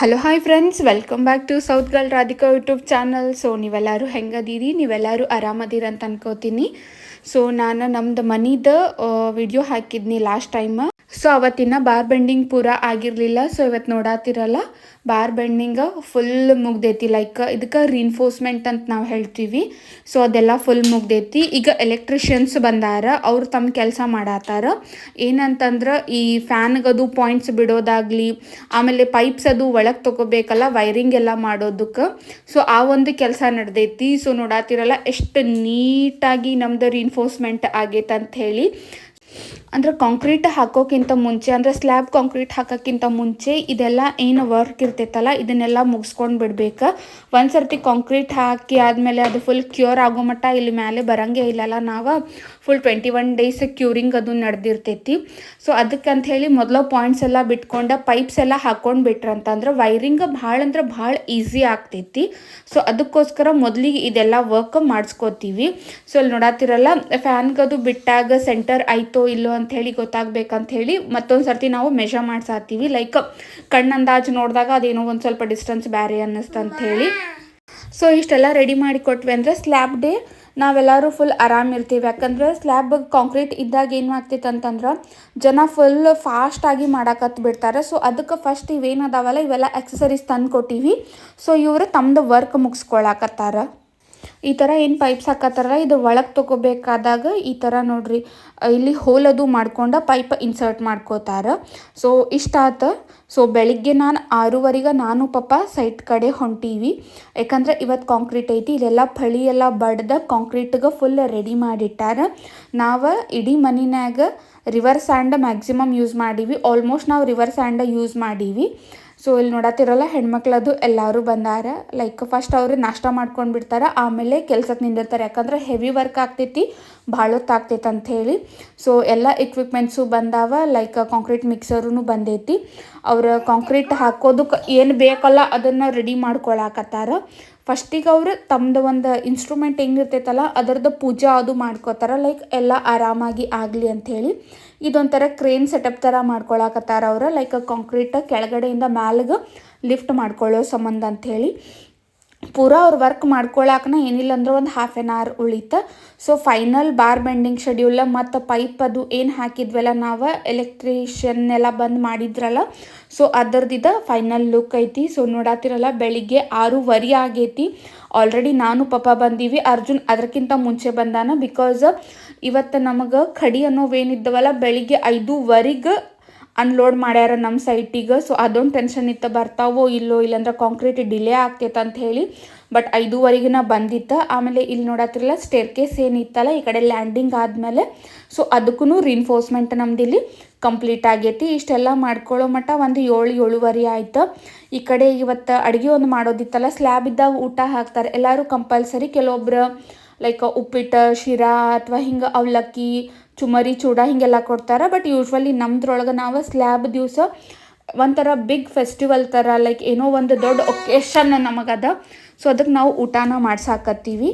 Hello hi friends, welcome back to south girl Radhika YouTube channel. So ನೀವೆಲ್ಲರೂ ಹೆಂಗದೀರಿ, ನೀವೆಲ್ಲರೂ ಆರಾಮದೀರಿ ಅಂತ ಅನ್ಕೋತೀನಿ. ಸೊ ನಾನು ನಮ್ದು ಮನಿದ ವಿಡಿಯೋ ಹಾಕಿದ್ನಿ ಲಾಸ್ಟ್ ಟೈಮ್. ಸೊ ಅವತ್ತಿನ ಬಾರ್ ಬೆಂಡಿಂಗ್ ಪೂರ ಆಗಿರಲಿಲ್ಲ. ಸೊ ಇವತ್ತು ನೋಡಾತಿರಲ್ಲ, ಬಾರ್ ಬೆಂಡಿಂಗ್ ಫುಲ್ ಮುಗ್ದೈತಿ. ಲೈಕ್ ಇದಕ್ಕೆ ರೀನ್ಫೋರ್ಸ್ಮೆಂಟ್ ಅಂತ ನಾವು ಹೇಳ್ತೀವಿ. ಸೊ ಅದೆಲ್ಲ ಫುಲ್ ಮುಗ್ದೈತಿ. ಈಗ ಎಲೆಕ್ಟ್ರಿಷಿಯನ್ಸ್ ಬಂದಾರ, ಅವ್ರು ತಮ್ಮ ಕೆಲಸ ಮಾಡತ್ತಾರ. ಏನಂತಂದ್ರೆ ಈ ಫ್ಯಾನ್ಗದು ಪಾಯಿಂಟ್ಸ್ ಬಿಡೋದಾಗ್ಲಿ, ಆಮೇಲೆ ಪೈಪ್ಸ್ ಅದು ಒಳಗೆ ತಗೋಬೇಕಲ್ಲ, ವೈರಿಂಗ್ ಎಲ್ಲ ಮಾಡೋದಕ್ಕೆ. ಸೊ ಆ ಒಂದು ಕೆಲಸ ನಡೆದೈತಿ. ಸೊ ನೋಡಾತಿರಲ್ಲ ಎಷ್ಟು ನೀಟಾಗಿ ನಮ್ದು ರೀನ್ಫೋರ್ಸ್ಮೆಂಟ್ ಆಗೈತೆ ಅಂತ ಹೇಳಿ. ಅಂದ್ರೆ ಕಾಂಕ್ರೀಟ್ ಹಾಕೋಕ್ಕಿಂತ ಮುಂಚೆ, ಅಂದರೆ ಸ್ಲ್ಯಾಬ್ ಕಾಂಕ್ರೀಟ್ ಹಾಕೋಕ್ಕಿಂತ ಮುಂಚೆ ಇದೆಲ್ಲ ಏನು ವರ್ಕ್ ಇರ್ತೈತಲ್ಲ ಇದನ್ನೆಲ್ಲ ಮುಗಿಸ್ಕೊಂಡು ಬಿಡ್ಬೇಕು. ಒಂದು ಸರ್ತಿ ಕಾಂಕ್ರೀಟ್ ಹಾಕಿ ಆದಮೇಲೆ ಅದು ಫುಲ್ ಕ್ಯೂರ್ ಆಗೋ ಮಟ್ಟ ಇಲ್ಲಿ ಮೇಲೆ ಬರಂಗೇ ಇಲ್ಲಲ್ಲ. ನಾವು ಫುಲ್ 21 ಡೇಸ್ ಕ್ಯೂರಿಂಗ್ ಅದು ನಡೆದಿರ್ತೈತಿ. ಸೊ ಅದಕ್ಕಂತ ಹೇಳಿ ಮೊದಲು ಪಾಯಿಂಟ್ಸ್ ಎಲ್ಲ ಬಿಟ್ಕೊಂಡು ಪೈಪ್ಸ್ ಎಲ್ಲ ಹಾಕೊಂಡು ಬಿಟ್ರಂತಂದ್ರೆ ವೈರಿಂಗ್ ಭಾಳ ಅಂದ್ರೆ ಭಾಳ ಈಸಿ ಆಗ್ತೈತಿ. ಸೊ ಅದಕ್ಕೋಸ್ಕರ ಮೊದಲಿಗೆ ಇದೆಲ್ಲ ವರ್ಕ್ ಮಾಡಿಸ್ಕೋತೀವಿ. ಸೊ ಇಲ್ಲಿ ನೋಡತ್ತಿರಲ್ಲ, ಫ್ಯಾನ್ಗದು ಬಿಟ್ಟಾಗ ಸೆಂಟರ್ ಆಯಿತೋ ಇಲ್ಲೋ ಅಂತ ಹೇಳಿ ಗೊತ್ತಾಗಬೇಕಂತ ಹೇಳಿ ಮತ್ತೊಂದು ಸರ್ತಿ ನಾವು ಮೆಷರ್ ಮಾಡ್ಸಾತೀವಿ. ಲೈಕ್ ಕಣ್ಣಂದಾಜು ನೋಡಿದಾಗ ಅದೇನೋ ಒಂದು ಸ್ವಲ್ಪ ಡಿಸ್ಟೆನ್ಸ್ ಬೇರೆ ಅನ್ನಿಸ್ತಂತ ಹೇಳಿ. ಸೊ ಇಷ್ಟೆಲ್ಲ ರೆಡಿ ಮಾಡಿ ಕೊಟ್ವಿ ಅಂದರೆ ಸ್ಲ್ಯಾಬ್ ಡೇ ನಾವೆಲ್ಲರೂ ಫುಲ್ ಆರಾಮಿರ್ತೀವಿ. ಯಾಕಂದ್ರೆ ಸ್ಲ್ಯಾಬ್ ಕಾಂಕ್ರೀಟ್ ಇದ್ದಾಗ ಏನು ಆಗ್ತೈತೆ ಅಂತಂದ್ರೆ ಜನ ಫುಲ್ ಫಾಸ್ಟಾಗಿ ಮಾಡಾಕತ್ತು ಬಿಡ್ತಾರೆ. ಸೊ ಅದಕ್ಕೆ ಫಸ್ಟ್ ಇವೇನದಾವಲ್ಲ ಇವೆಲ್ಲ ಆಕ್ಸೆಸರೀಸ್ ತಂದು ಕೊಟ್ಟಿವಿ. ಸೊ ಇವರು ತಮ್ಮದು ವರ್ಕ್ ಮುಗಿಸ್ಕೊಳಕತ್ತಾರ. ಈ ಥರ ಏನು ಪೈಪ್ಸ್ ಹಾಕತ್ತಾರಲ್ಲ ಇದು ಒಳಗೆ ತೊಗೋಬೇಕಾದಾಗ ಈ ಥರ ನೋಡ್ರಿ, ಇಲ್ಲಿ ಹೋಲದು ಮಾಡ್ಕೊಂಡು ಪೈಪ್ ಇನ್ಸರ್ಟ್ ಮಾಡ್ಕೋತಾರ. ಸೊ ಇಷ್ಟ ಆತ. ಸೊ ಬೆಳಿಗ್ಗೆ ನಾನು 6:15 ನಾನು ಪಾಪ ಸೈಟ್ ಕಡೆ ಹೊಂಟೀವಿ. ಯಾಕಂದ್ರೆ ಇವತ್ತು ಕಾಂಕ್ರೀಟ್ ಐತಿ. ಇದೆಲ್ಲ ಫಳಿ ಎಲ್ಲ ಬಡ್ದ ಕಾಂಕ್ರೀಟ್ಗೆ ಫುಲ್ ರೆಡಿ ಮಾಡಿಟ್ಟಾರ. ನಾವು ಇಡೀ ಮನಿನಾಗ ರಿವರ್ ಸ್ಯಾಂಡ್ ಮ್ಯಾಕ್ಸಿಮಮ್ ಯೂಸ್ ಮಾಡೀವಿ. ಆಲ್ಮೋಸ್ಟ್ ನಾವು ರಿವರ್ ಸ್ಯಾಂಡ ಯೂಸ್ ಮಾಡೀವಿ. ಸೊ ಇಲ್ಲಿ ನೋಡತ್ತಿರಲ್ಲ, ಹೆಣ್ಮಕ್ಳದು ಎಲ್ಲರೂ ಬಂದಾರ. ಲೈಕ್ ಫಸ್ಟ್ ಅವರು ನಾಷ್ಟ ಮಾಡ್ಕೊಂಡು ಬಿಡ್ತಾರೆ, ಆಮೇಲೆ ಕೆಲ್ಸಕ್ಕೆ ನಿಂದಿರ್ತಾರೆ. ಯಾಕಂದ್ರೆ ಹೆವಿ ವರ್ಕ್ ಆಗ್ತೈತಿ, ಭಾಳ ಹೊತ್ತಾಗ್ತೈತೆ ಅಂಥೇಳಿ. ಸೊ ಎಲ್ಲ ಎಕ್ವಿಪ್ಮೆಂಟ್ಸು ಬಂದಾವ. ಲೈಕ್ ಕಾಂಕ್ರೀಟ್ ಮಿಕ್ಸರೂ ಬಂದೈತಿ. ಅವ್ರು ಕಾಂಕ್ರೀಟ್ ಹಾಕೋದಕ್ಕೆ ಏನು ಬೇಕಲ್ಲ ಅದನ್ನು ರೆಡಿ ಮಾಡ್ಕೊಳಕತ್ತಾರ. ಫಸ್ಟಿಗೆ ಅವರು ತಮ್ಮದು ಒಂದು ಇನ್ಸ್ಟ್ರೂಮೆಂಟ್ ಹೆಂಗಿರ್ತೈತಲ್ಲ ಅದರದ್ದು ಪೂಜೆ ಅದು ಮಾಡ್ಕೋತಾರೆ. ಲೈಕ್ ಎಲ್ಲ ಆರಾಮಾಗಿ ಆಗಲಿ ಅಂಥೇಳಿ ಇದೊಂಥರ ಕ್ರೇನ್ ಸೆಟಪ್ ಥರ ಮಾಡ್ಕೊಳಕತ್ತಾರ ಅವ್ರು. ಲೈಕ್ ಕಾಂಕ್ರೀಟ್ ಕೆಳಗಡೆಯಿಂದ ಮ್ಯಾಲಿಗೆ ಲಿಫ್ಟ್ ಮಾಡ್ಕೊಳ್ಳೋ ಸಂಬಂಧ ಅಂಥೇಳಿ. ಪೂರಾ ಅವ್ರು ವರ್ಕ್ ಮಾಡ್ಕೊಳಕನ ಏನಿಲ್ಲ ಅಂದ್ರೆ ಒಂದು ½ an hour ಉಳಿತು. So final bar bending schedule ಮತ್ತು ಪೈಪ್ ಅದು ಏನು ಹಾಕಿದ್ವಲ್ಲ ನಾವು ಎಲೆಕ್ಟ್ರಿಷಿಯನ್ ಎಲ್ಲ ಬಂದು ಮಾಡಿದ್ರಲ್ಲ, ಸೊ ಅದರದ್ದು ಫೈನಲ್ ಲುಕ್ ಐತಿ. ಸೊ ನೋಡತ್ತಿರಲ್ಲ, ಬೆಳಿಗ್ಗೆ 6:15 ಆಗೈತಿ. ಆಲ್ರೆಡಿ ನಾನು ಪಾಪ ಬಂದೀವಿ. ಅರ್ಜುನ್ ಅದಕ್ಕಿಂತ ಮುಂಚೆ ಬಂದಾನ. ಬಿಕಾಸ್ ಇವತ್ತು ನಮಗೆ ಖಡಿ ಅನ್ನೋವೇನಿದ್ದವಲ್ಲ ಬೆಳಿಗ್ಗೆ 5:15 ಅನ್ಲೋಡ್ ಮಾಡ್ಯಾರ ನಮ್ಮ ಸೈಟಿಗೆ. ಸೊ ಅದೊಂದು ಟೆನ್ಷನ್ ಇತ್ತು, ಬರ್ತಾವೋ ಇಲ್ಲೋ, ಇಲ್ಲಾಂದ್ರೆ ಕಾಂಕ್ರೀಟ್ ಡಿಲೇ ಆಗ್ತೈತೆ ಅಂತ ಹೇಳಿ. ಬಟ್ 5:15 ಬಂದಿತ್ತು. ಆಮೇಲೆ ಇಲ್ಲಿ ನೋಡತ್ತಿರಲ್ಲ, ಸ್ಟೇರ್ ಕೇಸ್ ಏನಿತ್ತಲ್ಲ ಈ ಕಡೆ ಲ್ಯಾಂಡಿಂಗ್ ಆದಮೇಲೆ ಸೊ ಅದಕ್ಕೂ ರೀನ್ಫೋರ್ಸ್ಮೆಂಟ್ ನಮ್ದು ಇಲ್ಲಿ ಕಂಪ್ಲೀಟ್ ಆಗೈತಿ. ಇಷ್ಟೆಲ್ಲ ಮಾಡ್ಕೊಳ್ಳೋ ಮಟ್ಟ ಒಂದು 7-7:30 ಆಯ್ತು. ಈ ಕಡೆ ಇವತ್ತು ಅಡುಗೆ ಒಂದು ಮಾಡೋದಿತ್ತಲ್ಲ, ಸ್ಲ್ಯಾಬ್ ಇದ್ದಾಗ ಊಟ ಹಾಕ್ತಾರೆ ಎಲ್ಲರೂ ಕಂಪಲ್ಸರಿ. ಕೆಲವೊಬ್ರು ಲೈಕ್ ಉಪ್ಪಿಟ್ಟು, ಶಿರಾ ಅಥವಾ ಹಿಂಗೆ ಅವಲಕ್ಕಿ, ಚುಮರಿ, ಚೂಡ ಹಿಂಗೆಲ್ಲ ಕೊಡ್ತಾರೆ. ಬಟ್ ಯೂಶ್ವಲಿ ನಮ್ದ್ರೊಳಗೆ ನಾವು ಸ್ಲ್ಯಾಬ್ ದಿವಸ ಒಂಥರ ಬಿಗ್ ಫೆಸ್ಟಿವಲ್ ಥರ, ಲೈಕ್ ಏನೋ ಒಂದು ದೊಡ್ಡ ಒಕೇಶನ್ ನಮಗದ. ಸೊ ಅದಕ್ಕೆ ನಾವು ಊಟನ ಮಾಡ್ಸಾಕತ್ತೀವಿ.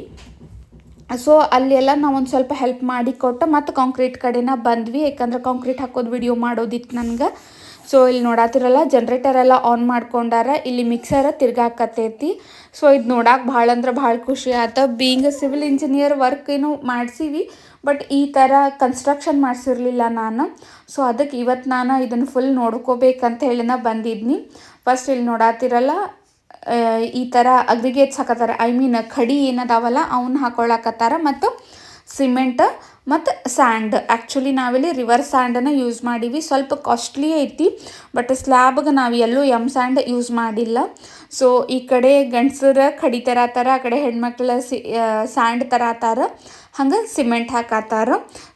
ಸೊ ಅಲ್ಲೆಲ್ಲ ನಾವು ಒಂದು ಸ್ವಲ್ಪ ಹೆಲ್ಪ್ ಮಾಡಿ ಕೊಟ್ಟು ಮತ್ತು ಕಾಂಕ್ರೀಟ್ ಕಡೆನ ಬಂದ್ವಿ. ಯಾಕಂದ್ರೆ ಕಾಂಕ್ರೀಟ್ ಹಾಕೋದು ವಿಡಿಯೋ ಮಾಡೋದಿತ್ತು ನನಗೆ. ಸೊ ಇಲ್ಲಿ ನೋಡತ್ತಿರಲ್ಲ, ಜನ್ರೇಟರ್ ಎಲ್ಲ ಆನ್ ಮಾಡ್ಕೊಂಡಾರ. ಇಲ್ಲಿ ಮಿಕ್ಸರ್ ತಿರ್ಗಾಕತ್ತೈತಿ. ಸೊ ಇದು ನೋಡಕ್ಕೆ ಭಾಳ ಅಂದ್ರೆ ಭಾಳ ಖುಷಿ ಆಯ್ತು. ಬೀಯಿಂಗ್ ಸಿವಿಲ್ ಇಂಜಿನಿಯರ್ ವರ್ಕ್ ಏನು ಮಾಡಿಸೀವಿ, ಬಟ್ ಈ ಥರ ಕನ್ಸ್ಟ್ರಕ್ಷನ್ ಮಾಡಿಸಿರ್ಲಿಲ್ಲ ನಾನು. ಸೊ ಅದಕ್ಕೆ ಇವತ್ತು ನಾನು ಇದನ್ನು ಫುಲ್ ನೋಡ್ಕೋಬೇಕಂತ ಹೇಳಿನ ಬಂದಿದ್ನಿ. ಫಸ್ಟ್ ಇಲ್ಲಿ ನೋಡತ್ತಿರಲ್ಲ, ಈ ಥರ ಅಗ್ರಿಗೇಟ್ಸ್ ಹಾಕತ್ತಾರೆ. ಐ ಮೀನ್ ಖಡಿ ಏನದಾವಲ್ಲ ಅವನ್ನ ಹಾಕೊಳಕತ್ತಾರ. ಮತ್ತು ಸಿಮೆಂಟ್ ಮತ್ತು ಸ್ಯಾಂಡ್. ಆ್ಯಕ್ಚುಲಿ ನಾವಿಲ್ಲಿ ರಿವರ್ ಸ್ಯಾಂಡನ್ನು ಯೂಸ್ ಮಾಡೀವಿ. ಸ್ವಲ್ಪ ಕಾಸ್ಟ್ಲಿ ಐತಿ, ಬಟ್ ಸ್ಲ್ಯಾಬ್ಗೆ ನಾವು ಎಲ್ಲೂ ಸ್ಯಾಂಡ್ ಯೂಸ್ ಮಾಡಿಲ್ಲ. ಸೊ ಈ ಕಡೆ ಗಂಡಸರ ಖಡಿ ತರತ್ತಾರ, ಆ ಕಡೆ ಹೆಣ್ಮಕ್ಳ ಸ್ಯಾಂಡ್ ತರತ್ತಾರ, ಹಂಗೆ ಸಿಮೆಂಟ್ ಹಾಕತ್ತಾರ.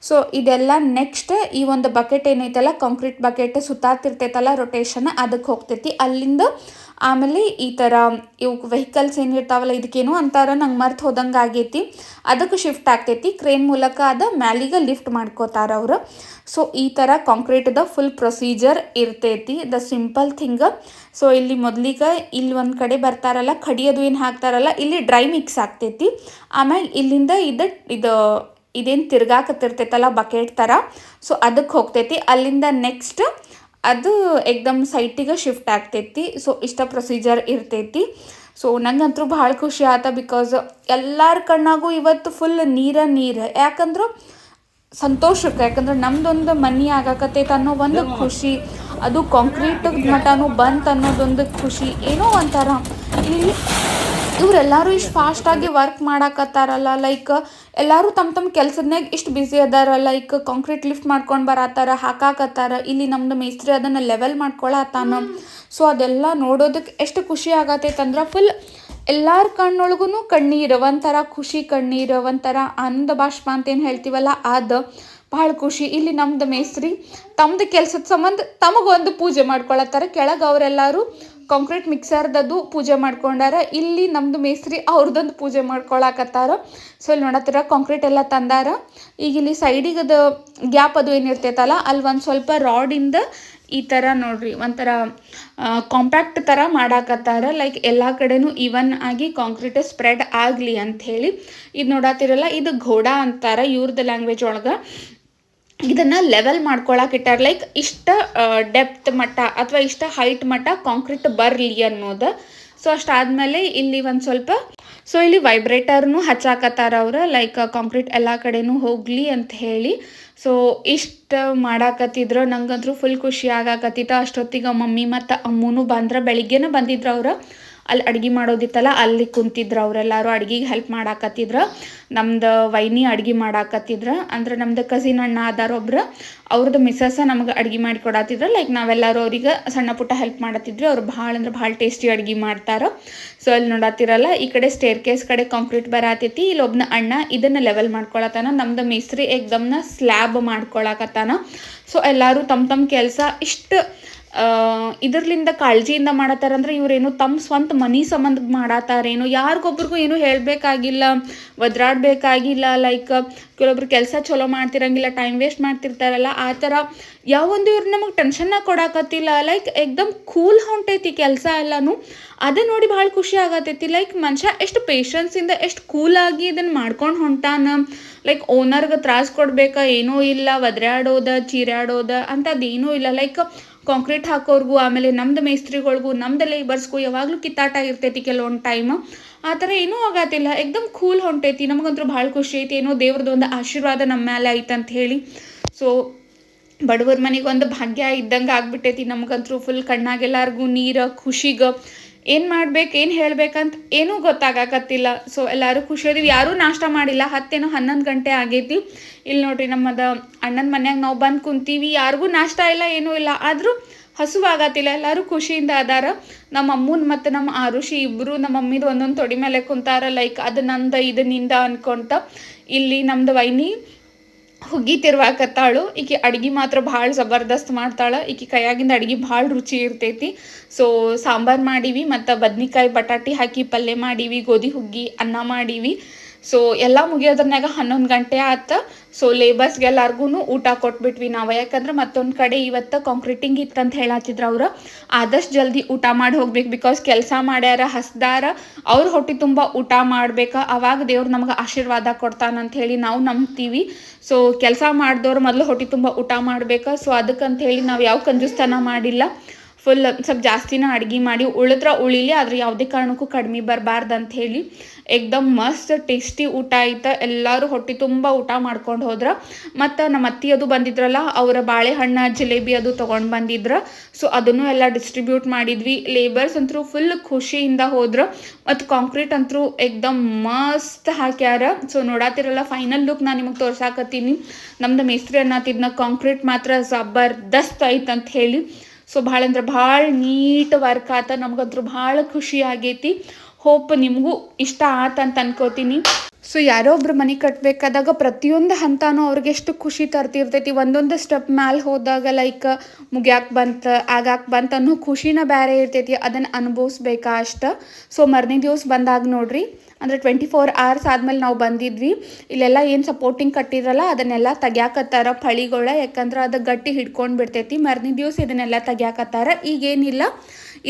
ಸೊ ಇದೆಲ್ಲ ನೆಕ್ಸ್ಟ್ ಈ ಒಂದು ಬಕೆಟ್ ಏನೈತಲ್ಲ, ಕಾಂಕ್ರೀಟ್ ಬಕೆಟ್ ಸುತ್ತಾತಿರ್ತೈತಲ್ಲ ರೊಟೇಷನ್, ಅದಕ್ಕೆ ಹೋಗ್ತೈತಿ. ಅಲ್ಲಿಂದ ಆಮೇಲೆ ಈ ಥರ ಇವು ವೆಹಿಕಲ್ಸ್ ಏನಿರ್ತಾವಲ್ಲ ಇದಕ್ಕೇನು ಅಂತಾರ, ನಂಗೆ ಮರ್ತು ಹೋದಂಗೆ ಆಗೈತಿ, ಅದಕ್ಕೆ ಶಿಫ್ಟ್ ಆಗ್ತೈತಿ. ಕ್ರೇನ್ ಮೂಲಕ ಅದ ಮ್ಯಾಲಿಗೆ ಲಿಫ್ಟ್ ಮಾಡ್ಕೋತಾರ ಅವರು. ಸೊ ಈ ಥರ ಕಾಂಕ್ರೀಟ್ದ ಫುಲ್ ಪ್ರೊಸೀಜರ್ ಇರ್ತೈತಿ, ದ ಸಿಂಪಲ್ ಥಿಂಗ್. ಸೊ ಇಲ್ಲಿ ಮೊದಲಿಗೆ ಇಲ್ಲಿ ಒಂದು ಕಡೆ ಬರ್ತಾರಲ್ಲ ಖಡಿಯೋದು ಏನು ಹಾಕ್ತಾರಲ್ಲ, ಇಲ್ಲಿ ಡ್ರೈ ಮಿಕ್ಸ್ ಆಗ್ತೈತಿ. ಆಮೇಲೆ ಇಲ್ಲಿಂದ ಇದೇನು ತಿರ್ಗಾಕತ್ತಿರ್ತೈತಲ್ಲ ಬಕೆಟ್ ಥರ, ಸೊ ಅದಕ್ಕೆ ಹೋಗ್ತೈತಿ. ಅಲ್ಲಿಂದ ನೆಕ್ಸ್ಟ್ ಅದು ಎಕ್ದಮ್ ಸೈಟಿಗೆ ಶಿಫ್ಟ್ ಆಗ್ತೈತಿ. ಸೊ ಇಷ್ಟ ಪ್ರೊಸೀಜರ್ ಇರ್ತೈತಿ. ಸೊ ನಂಗಂತೂ ಭಾಳ ಖುಷಿ ಆತ, ಬಿಕಾಸ್ ಎಲ್ಲರ ಕಣ್ಣಾಗೂ ಇವತ್ತು ಫುಲ್ ನೀರು ಯಾಕಂದ್ರೆ ಸಂತೋಷಕ್ಕೆ, ಯಾಕಂದ್ರೆ ನಮ್ದೊಂದು ಮನೆ ಆಗಾಕತ್ತೈತೆ ಅನ್ನೋ ಒಂದು ಖುಷಿ, ಅದು ಕಾಂಕ್ರೀಟ್ ಮಟನೂ ಬಂತು ಅನ್ನೋದೊಂದು ಖುಷಿ, ಏನೋ ಒಂಥರ. ಇಲ್ಲಿ ಇವರೆಲ್ಲರೂ ಇಷ್ಟು ಫಾಸ್ಟಾಗಿ ವರ್ಕ್ ಮಾಡಾಕತ್ತಾರಲ್ಲ, ಲೈಕ್ ಎಲ್ಲರೂ ತಮ್ಮ ಕೆಲಸದ್ನಾಗ ಇಷ್ಟು ಬ್ಯುಸಿ ಅದಾರ. ಲೈಕ್ ಕಾಂಕ್ರೀಟ್ ಲಿಫ್ಟ್ ಮಾಡ್ಕೊಂಡು ಬರತ್ತಾರ, ಹಾಕಾಕತ್ತಾರ. ಇಲ್ಲಿ ನಮ್ಮದು ಮೇಸ್ತ್ರಿ ಅದನ್ನು ಲೆವೆಲ್ ಮಾಡ್ಕೊಳತ್ತಾನ. ಸೊ ಅದೆಲ್ಲ ನೋಡೋದಕ್ಕೆ ಎಷ್ಟು ಖುಷಿ ಆಗತ್ತೈತೆ ಅಂದ್ರೆ ಫುಲ್ ಎಲ್ಲರ ಕಣ್ಣೊಳಗೂ ಕಣ್ಣೀರು, ಒಂಥರ ಖುಷಿ ಕಣ್ಣೀರು, ಒಂಥರ ಆನಂದ ಬಾಷ್ಪ ಅಂತೇನು ಹೇಳ್ತೀವಲ್ಲ ಅದು ಭಾಳ ಖುಷಿ. ಇಲ್ಲಿ ನಮ್ದು ಮೇಸ್ತ್ರಿ ತಮ್ಮದು ಕೆಲಸದ ಸಂಬಂಧ ತಮಗೊಂದು ಪೂಜೆ ಮಾಡ್ಕೊಳತ್ತಾರ. ಕೆಳಗೆ ಅವರೆಲ್ಲರೂ ಕಾಂಕ್ರೀಟ್ ಮಿಕ್ಸರ್ದದು ಪೂಜೆ ಮಾಡ್ಕೊಂಡಾರ. ಇಲ್ಲಿ ನಮ್ಮದು ಮೇಸ್ತ್ರಿ ಅವ್ರದ್ದೊಂದು ಪೂಜೆ ಮಾಡ್ಕೊಳಕತ್ತಾರ. ಸೊ ಇಲ್ಲಿ ನೋಡತ್ತೀರ ಕಾಂಕ್ರೀಟ್ ಎಲ್ಲ ತಂದಾರ. ಈಗ ಇಲ್ಲಿ ಸೈಡಿಗೆ ಅದು ಗ್ಯಾಪ್ ಅದು ಏನಿರ್ತೈತಲ್ಲ, ಅಲ್ಲಿ ಒಂದು ಸ್ವಲ್ಪ ರಾಡಿಂದ ಈ ಥರ ನೋಡ್ರಿ ಒಂಥರ ಕಾಂಪ್ಯಾಕ್ಟ್ ಥರ ಮಾಡಾಕತ್ತಾರ. ಲೈಕ್ ಎಲ್ಲ ಕಡೆನೂ ಈವನ್ ಆಗಿ ಕಾಂಕ್ರೀಟ್ ಸ್ಪ್ರೆಡ್ ಆಗಲಿ ಅಂಥೇಳಿ. ಇದು ನೋಡತ್ತಿರಲ್ಲ, ಇದು ಘೋಡಾ ಅಂತಾರೆ ಇವ್ರದ್ದು ಲ್ಯಾಂಗ್ವೇಜ್ ಒಳಗೆ. ಇದನ್ನು ಲೆವೆಲ್ ಮಾಡ್ಕೊಳಕಿಟ್ಟಾರ. ಲೈಕ್ ಇಷ್ಟ ಡೆಪ್ತ್ ಮಟ್ಟ ಅಥವಾ ಇಷ್ಟ ಹೈಟ್ ಮಟ್ಟ ಕಾಂಕ್ರೀಟ್ ಬರಲಿ ಅನ್ನೋದು. ಸೊ ಅಷ್ಟಾದಮೇಲೆ ಇಲ್ಲಿ ಒಂದು ಸ್ವಲ್ಪ ಇಲ್ಲಿ ವೈಬ್ರೇಟರ್ನು ಹಚ್ಚಾಕತ್ತಾರ ಅವ್ರು, ಲೈಕ್ ಕಾಂಕ್ರೀಟ್ ಎಲ್ಲ ಕಡೆನೂ ಹೋಗಲಿ ಅಂತ ಹೇಳಿ. ಸೊ ಇಷ್ಟು ಮಾಡಾಕತ್ತಿದ್ರು. ನಂಗಂತೂ ಫುಲ್ ಖುಷಿ ಆಗಾಕತ್ತಿತ್ತು. ಅಷ್ಟೊತ್ತಿಗೆ ಮಮ್ಮಿ ಮತ್ತು ಅಮ್ಮನೂ ಬಂದ್ರೆ, ಬೆಳಿಗ್ಗೆನೇ ಬಂದಿದ್ರು ಅವ್ರು. ಅಲ್ಲಿ ಅಡುಗೆ ಮಾಡೋದಿತ್ತಲ್ಲ, ಅಲ್ಲಿ ಕುಂತಿದ್ರು ಅವರೆಲ್ಲರೂ ಅಡುಗೆಗೆ ಹೆಲ್ಪ್ ಮಾಡಾಕತ್ತಿದ್ರು. ನಮ್ದು ವೈನಿ ಅಡುಗೆ ಮಾಡಾಕತ್ತಿದ್ರು. ಅಂದ್ರೆ ನಮ್ದು ಕಸಿನ್ ಅಣ್ಣ ಅದಾರೊಬ್ರು, ಅವ್ರದ್ದು ಮಿಸ್ಸಸ್ ನಮಗೆ ಅಡುಗೆ ಮಾಡಿ ಕೊಡತ್ತಿದ್ರು. ಲೈಕ್ ನಾವೆಲ್ಲರೂ ಅವ್ರಿಗೆ ಸಣ್ಣ ಪುಟ್ಟ ಹೆಲ್ಪ್ ಮಾಡತ್ತಿದ್ವಿ. ಅವ್ರು ಭಾಳ ಅಂದ್ರೆ ಭಾಳ ಟೇಸ್ಟಿ ಅಡುಗೆ ಮಾಡ್ತಾರೆ. ಸೊ ಅಲ್ಲಿ ನೋಡತ್ತಿರಲ್ಲ, ಈ ಕಡೆ ಸ್ಟೇರ್ ಕೇಸ್ ಕಡೆ ಕಾಂಕ್ರೀಟ್ ಬರತೈತಿ. ಇಲ್ಲಿ ಒಬ್ಬನ ಅಣ್ಣ ಇದನ್ನು ಲೆವೆಲ್ ಮಾಡ್ಕೊಳತ್ತಾನ. ನಮ್ದು ಮೇಸ್ತ್ರಿ ಎಕ್ದಮ್ನ ಸ್ಲ್ಯಾಬ್ ಮಾಡ್ಕೊಳಕತ್ತಾನ. ಸೊ ಎಲ್ಲರೂ ತಮ್ಮ ಕೆಲಸ ಇಷ್ಟು ಇದರ್ಲಿಂದ ಕಾಳಜಿಯಿಂದ ಮಾಡತ್ತಾರಂದ್ರೆ ಇವರೇನು ತಮ್ಮ ಸ್ವಂತ ಮನೆ ಸಂಬಂಧ ಮಾಡತ್ತಾರೇನು, ಯಾರಿಗೊಬ್ರಿಗೂ ಏನು ಹೇಳಬೇಕಾಗಿಲ್ಲ, ಒದ್ರಾಡಬೇಕಾಗಿಲ್ಲ. ಲೈಕ್ ಕೆಲವೊಬ್ರು ಕೆಲಸ ಚಲೋ ಮಾಡ್ತಿರಂಗಿಲ್ಲ, ಟೈಮ್ ವೇಸ್ಟ್ ಮಾಡ್ತಿರ್ತಾರಲ್ಲ, ಆ ಥರ ಯಾವೊಂದು ಇವ್ರು ನಮಗೆ ಟೆನ್ಷನ್ನ ಕೊಡಾಕತ್ತಿಲ್ಲ. ಲೈಕ್ ಎಕ್ದಮ್ ಕೂಲ್ ಹೊಂಟೈತಿ ಕೆಲಸ ಎಲ್ಲನೂ. ಅದೇ ನೋಡಿ ಭಾಳ ಖುಷಿ ಆಗತೈತಿ. ಲೈಕ್ ಮನುಷ್ಯ ಎಷ್ಟು ಪೇಷನ್ಸಿಂದ ಎಷ್ಟು ಕೂಲಾಗಿ ಇದನ್ನು ಮಾಡ್ಕೊಂಡು ಹೊಂಟಾನ. ಲೈಕ್ ಓನರ್ಗೆ ತ್ರಾಸು ಕೊಡ್ಬೇಕಾ ಏನೂ ಇಲ್ಲ, ಒದ್ರಾಡೋದ ಚೀರಾಡೋದ ಅಂಥದ್ದೇನೂ ಇಲ್ಲ. ಲೈಕ್ ಕಾಂಕ್ರೀಟ್ ಹಾಕೋರ್ಗೂ, ಆಮೇಲೆ ನಮ್ದು ಮೇಸ್ತ್ರಿಗಳಿಗೂ, ನಮ್ದು ಲೇಬರ್ಸ್ಗೂ ಯಾವಾಗಲೂ ಕಿತ್ತಾಟ ಇರ್ತೈತಿ ಕೆಲವೊಂದು ಟೈಮ್. ಆ ಥರ ಏನೂ ಆಗತ್ತಿಲ್ಲ, ಎಕ್ದಮ್ ಕೂಲ್ ಹೊಂಟೈತಿ. ನಮಗಂತೂ ಭಾಳ ಖುಷಿ ಐತಿ. ಏನೋ ದೇವ್ರದ್ದು ಒಂದು ಆಶೀರ್ವಾದ ನಮ್ಮ ಮೇಲೆ ಐತೆ ಅಂತ ಹೇಳಿ. ಸೊ ಬಡವ್ರ ಮನೆಗೆ ಒಂದು ಭಾಗ್ಯ ಇದ್ದಂಗೆ ಆಗ್ಬಿಟ್ಟೈತಿ. ನಮಗಂತೂ ಫುಲ್ ಕಣ್ಣಾಗೆಲ್ಲರಿಗೂ ನೀರು, ಖುಷಿಗೆ ಏನು ಮಾಡ್ಬೇಕು ಏನು ಹೇಳ್ಬೇಕಂತ ಏನೂ ಗೊತ್ತಾಗಕತ್ತಿಲ್ಲ. ಸೊ ಎಲ್ಲರೂ ಖುಷಿ ಅದೀವಿ. ಯಾರೂ ನಾಷ್ಟ ಮಾಡಿಲ್ಲ, 10-11 ಗಂಟೆ ಆಗೈತಿ. ಇಲ್ಲಿ ನೋಡ್ರಿ ನಮ್ಮದು ಅಣ್ಣನ ಮನ್ಯಾಗ ನಾವು ಬಂದು ಕುಂತೀವಿ, ಯಾರಿಗೂ ನಾಷ್ಟ ಇಲ್ಲ ಏನೂ ಇಲ್ಲ, ಆದರೂ ಹಸುವಾಗತ್ತಿಲ್ಲ, ಎಲ್ಲರೂ ಖುಷಿಯಿಂದ ಅದಾರ. ನಮ್ಮ ಅಮ್ಮನ ಮತ್ತು ನಮ್ಮ ಆರುಷಿ ಇಬ್ಬರು ನಮ್ಮ ಮಮ್ಮಿದು ಒಂದೊಂದು ತೊಡಿ ಮೇಲೆ ಕುಂತಾರ. ಲೈಕ್ ಅದು ನಂದು ಇದು ನಿಂದ ಅನ್ಕೊಂತ. ಇಲ್ಲಿ ನಮ್ದು ವೈನಿ ಹುಗ್ಗಿ ತಿರ್ವಾಕತ್ತಾಳು. ಈಕೆ ಅಡ್ಗೆ ಮಾತ್ರ ಭಾಳ ಜಬರ್ದಸ್ತ್ ಮಾಡ್ತಾಳೆ. ಈಕೆ ಕೈಯಾಗಿಂದ ಅಡ್ಗೆ ಭಾಳ ರುಚಿ ಇರ್ತೈತಿ. ಸೊ ಸಾಂಬಾರು ಮಾಡೀವಿ, ಮತ್ತು ಬದ್ನಿಕಾಯಿ ಬಟಾಟಿ ಹಾಕಿ ಪಲ್ಯ ಮಾಡೀವಿ, ಗೋಧಿ ಹುಗ್ಗಿ, ಅನ್ನ ಮಾಡೀವಿ. ಸೊ ಎಲ್ಲ ಮುಗಿಯೋದ್ರನ್ಯಾಗ 11 ಗಂಟೆ ಆಯ್ತು. ಸೊ ಲೇಬರ್ಸ್ಗೆಲ್ಲರಿಗೂ ಊಟ ಕೊಟ್ಬಿಟ್ವಿ ನಾವು. ಯಾಕಂದ್ರೆ ಮತ್ತೊಂದು ಕಡೆ ಇವತ್ತು ಕಾಂಕ್ರೀಟಿಂಗ್ ಇತ್ತಂತ ಹೇಳತ್ತಿದ್ರು ಅವರು. ಆದಷ್ಟು ಜಲ್ದಿ ಊಟ ಮಾಡಿ ಹೋಗ್ಬೇಕು, ಬಿಕಾಸ್ ಕೆಲಸ ಮಾಡ್ಯಾರ, ಹಸ್ದಾರ, ಅವ್ರ ಹೊಟ್ಟೆ ತುಂಬ ಊಟ ಮಾಡ್ಬೇಕು. ಅವಾಗ ದೇವ್ರು ನಮ್ಗೆ ಆಶೀರ್ವಾದ ಕೊಡ್ತಾನಂತ ಹೇಳಿ ನಾವು ನಂಬ್ತೀವಿ. ಸೊ ಕೆಲಸ ಮಾಡಿದವ್ರು ಮೊದಲು ಹೊಟ್ಟೆ ತುಂಬ ಊಟ ಮಾಡ್ಬೇಕು. ಸೊ ಅದಕ್ಕಂತ ಹೇಳಿ ನಾವು ಯಾವ ಕಂಜೂಸ್ತನ ಮಾಡಿಲ್ಲ. ಫುಲ್ ಸ್ವಲ್ಪ ಜಾಸ್ತಿನ ಅಡುಗೆ ಮಾಡಿ ಉಳಿದ್ರೆ ಉಳಿಲಿ, ಆದರೆ ಯಾವುದೇ ಕಾರಣಕ್ಕೂ ಕಡಿಮೆ ಬರಬಾರ್ದು ಅಂಥೇಳಿ ಎಕ್ದಮ್ ಮಸ್ತ್ ಟೇಸ್ಟಿ ಊಟ ಆಯ್ತು. ಎಲ್ಲರೂ ಹೊಟ್ಟೆ ತುಂಬ ಊಟ ಮಾಡ್ಕೊಂಡು ಹೋದ್ರೆ. ಮತ್ತು ನಮ್ಮ ಅತ್ತಿ ಅದು ಬಂದಿದ್ರಲ್ಲ, ಅವರ ಬಾಳೆಹಣ್ಣು ಜಿಲೇಬಿ ಅದು ತೊಗೊಂಡು ಬಂದಿದ್ರು. ಸೊ ಅದನ್ನು ಎಲ್ಲ ಡಿಸ್ಟ್ರಿಬ್ಯೂಟ್ ಮಾಡಿದ್ವಿ. ಲೇಬರ್ಸ್ ಅಂತೂ ಫುಲ್ ಖುಷಿಯಿಂದ ಹೋದ್ರು. ಮತ್ತು ಕಾಂಕ್ರೀಟ್ ಅಂತೂ ಎಕ್ದಮ್ ಮಸ್ತ್ ಹಾಕ್ಯಾರ. ಸೊ ನೋಡತ್ತಿರಲ್ಲ ಫೈನಲ್ ಲುಕ್ ನಾನು ನಿಮಗೆ ತೋರ್ಸಾಕತ್ತೀನಿ. ನಮ್ದು ಮೇಸ್ತ್ರಿ ಅನ್ನತ್ತಿದ್ನ ಕಾಂಕ್ರೀಟ್ ಮಾತ್ರ ಜಬರ್ದಸ್ತ್ ಐತೆ ಅಂತ ಹೇಳಿ. ಸೊ ಭಾಳ ಅಂದ್ರೆ ಭಾಳ ನೀಟ್ ವರ್ಕ್ ಆತ. ನಮಗಂತೂ ಭಾಳ ಖುಷಿ ಆಗೈತಿ. ಹೋಪ್ ನಿಮಗೂ ಇಷ್ಟ ಆತಂತ ಅನ್ಕೋತೀನಿ. ಸೊ ಯಾರೋ ಒಬ್ರು ಮನೆ ಕಟ್ಟಬೇಕಾದಾಗ ಪ್ರತಿಯೊಂದು ಹಂತನೂ ಅವ್ರಿಗೆ ಎಷ್ಟು ಖುಷಿ ತರ್ತಿರ್ತೈತಿ. ಒಂದೊಂದು ಸ್ಟೆಪ್ ಮ್ಯಾಲೆ ಹೋದಾಗ ಲೈಕ್ ಮುಗ್ಯಾಕೆ ಬಂತು, ಆಗಾಕೆ ಬಂತು ಅನ್ನೋ ಖುಷಿನ ಬೇರೆ ಇರ್ತೈತಿ. ಅದನ್ನು ಅನುಭವಿಸ್ಬೇಕಾ ಅಷ್ಟು. ಸೊ ಮರನೇ ದಿವಸ ಬಂದಾಗ ನೋಡ್ರಿ, ಅಂದರೆ 24 hours ಆದಮೇಲೆ ನಾವು ಬಂದಿದ್ವಿ. ಇಲ್ಲೆಲ್ಲ ಏನು ಸಪೋರ್ಟಿಂಗ್ ಕಟ್ಟಿದ್ರಲ್ಲ ಅದನ್ನೆಲ್ಲ ತೆಗ್ಯಾಕತ್ತಾರ ಫಳಿಗಳ. ಯಾಕಂದ್ರೆ ಅದು ಗಟ್ಟಿ ಹಿಡ್ಕೊಂಡು ಬಿಡ್ತೈತಿ. ಮರನೇ ದಿವಸ ಇದನ್ನೆಲ್ಲ ತೆಗ್ಯಾಕತ್ತಾರ. ಈಗೇನಿಲ್ಲ,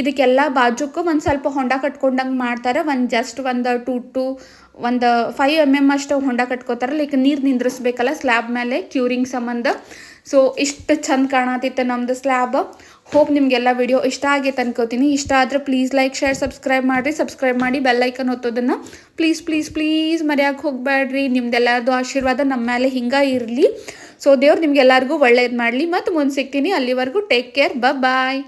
ಇದಕ್ಕೆಲ್ಲ ಬಾಜುಕ್ಕೆ ಒಂದು ಸ್ವಲ್ಪ ಹೊಂಡ ಕಟ್ಕೊಂಡಂಗೆ ಮಾಡ್ತಾರೆ. ಜಸ್ಟ್ ಒಂದು 2 to ಒಂದು 5 mm ಅಷ್ಟು ಹೊಂಡ ಕಟ್ಕೋತಾರೆ, ಲೈಕ್ ನೀರು ನಿಂದ್ರಿಸ್ಬೇಕಲ್ಲ ಸ್ಲ್ಯಾಬ್ ಮೇಲೆ ಕ್ಯೂರಿಂಗ್ ಸಂಬಂಧ. ಸೊ ಇಷ್ಟು ಚಂದ ಕಾಣತಿತ್ತು ನಮ್ಮದು ಸ್ಲ್ಯಾಬ್. ಹೋಪ್ ನಿಮಗೆಲ್ಲ ವಿಡಿಯೋ ಇಷ್ಟ ಆಗೈತೆ ಅನ್ಕೋತೀನಿ. ಇಷ್ಟ ಆದರೆ ಪ್ಲೀಸ್ ಲೈಕ್ ಶೇರ್ ಸಬ್ಸ್ಕ್ರೈಬ್ ಮಾಡಿರಿ. ಸಬ್ಸ್ಕ್ರೈಬ್ ಮಾಡಿ ಬೆಲ್ಲೈಕನ್ ಒತ್ತೋದನ್ನು ಪ್ಲೀಸ್ ಪ್ಲೀಸ್ ಪ್ಲೀಸ್ ಮರೆಯೋಕೆ ಹೋಗಬೇಡ್ರಿ. ನಿಮ್ದೆಲ್ಲರದು ಆಶೀರ್ವಾದ ನಮ್ಮ ಮೇಲೆ ಹಿಂಗೆ ಇರಲಿ. ಸೊ ದೇವ್ರು ನಿಮ್ಗೆಲ್ಲರಿಗೂ ಒಳ್ಳೇದು ಮಾಡಲಿ. ಮತ್ತು ಮುಂದೆ ಸಿಗ್ತೀನಿ. ಅಲ್ಲಿವರೆಗೂ ಟೇಕ್ ಕೇರ್. ಬಾಯ್.